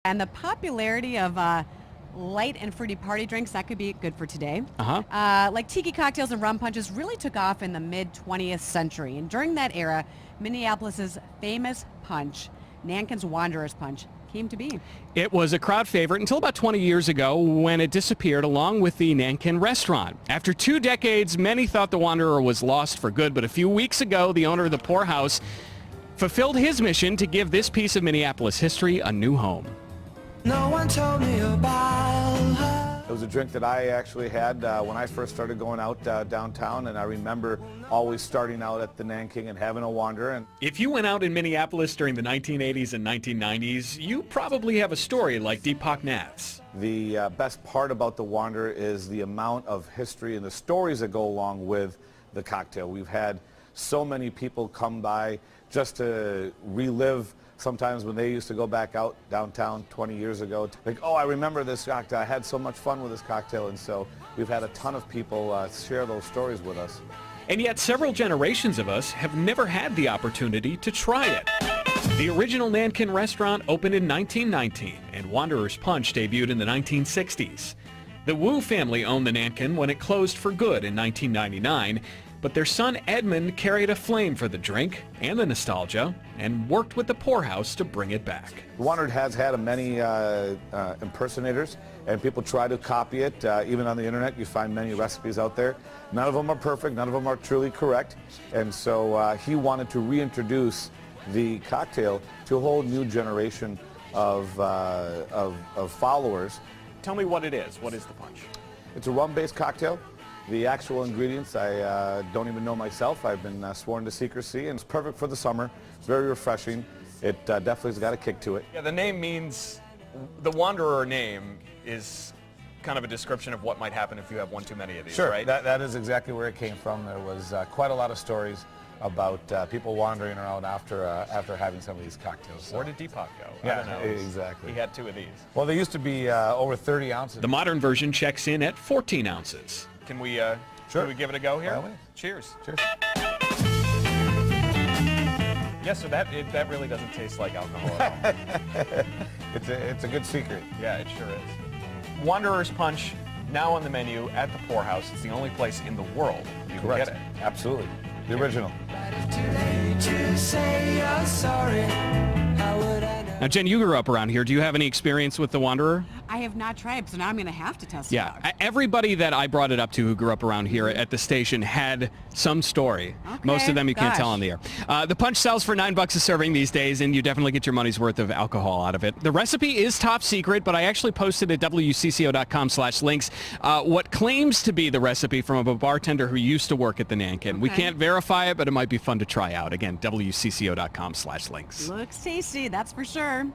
And the popularity of light and fruity party drinks, that could be good for today. Like tiki cocktails and rum punches really took off in the mid-20th century. And during that era, Minneapolis's famous punch, Nankin's Wanderer's Punch, came to be. It was a crowd favorite until about 20 years ago when it disappeared along with the Nankin restaurant. After 2 decades, many thought the Wanderer was lost for good, but a few weeks ago, the owner of the Pourhouse fulfilled his mission to give this piece of Minneapolis history a new home. No one told me about her. It was a drink that I actually had when I first started going out downtown, and I remember always starting out at the Nanking and having a Wanderer. And if you went out in Minneapolis during the 1980s and 1990s, you probably have a story like Deepak Nath's. The best part about the Wanderer is the amount of history and the stories that go along with the cocktail. We've had so many people come by just to relive sometimes when they used to go back out downtown 20 years ago. Like, oh, I remember this cocktail. I had so much fun with this cocktail. And so we've had a ton of people share those stories with us. And yet several generations of us have never had the opportunity to try it. The original Nankin restaurant opened in 1919, and Wanderer's Punch debuted in the 1960s. The Wu family owned the Nankin when it closed for good in 1999, but their son Edmund carried a flame for the drink and the nostalgia and worked with the Pourhouse to bring it back. The Wanderer has had many impersonators, and people try to copy it. Even on the internet, you find many recipes out there. None of them are perfect, none of them are truly correct, and so he wanted to reintroduce the cocktail to a whole new generation of followers. Tell me what it is. What is the punch? It's a rum-based cocktail. The actual ingredients I don't even know myself. I've been sworn to secrecy, and it's perfect for the summer. It's very refreshing. It definitely has got a kick to it. Yeah, the name means, the Wanderer name is kind of a description of what might happen if you have one too many of these, sure, right? That is exactly where it came from. There was quite a lot of stories about people wandering around after having some of these cocktails. So. Where did Deepak go? Yeah, I don't know. exactly. He had 2 of these. Well, they used to be over 30 ounces. The modern version checks in at 14 ounces. Can we, Sure. can we give it a go here? Well, Cheers. Cheers. Yes, so that really doesn't taste like alcohol at all. It's a good secret. Yeah, it sure is. Wanderer's Punch, now on the menu at the Pourhouse. It's the only place in the world you can get it. Absolutely. The original. But if too late to say you're sorry, how would I know? Now, Jen, you grew up around here. Do you have any experience with the Wanderer? I have not tried, so now I'm going to have to test it Yeah, out. everybody that I brought it up to who grew up around here at the station had some story. Okay, Most of them you can't tell gosh. on the air. The punch sells for $9 a serving these days, and you definitely get your money's worth of alcohol out of it. The recipe is top secret, but I actually posted at WCCO.com/links what claims to be the recipe from a bartender who used to work at the Nankin. We Okay. can't verify it, but it might be fun to try out. Again, WCCO.com/links. Looks tasty, that's for sure.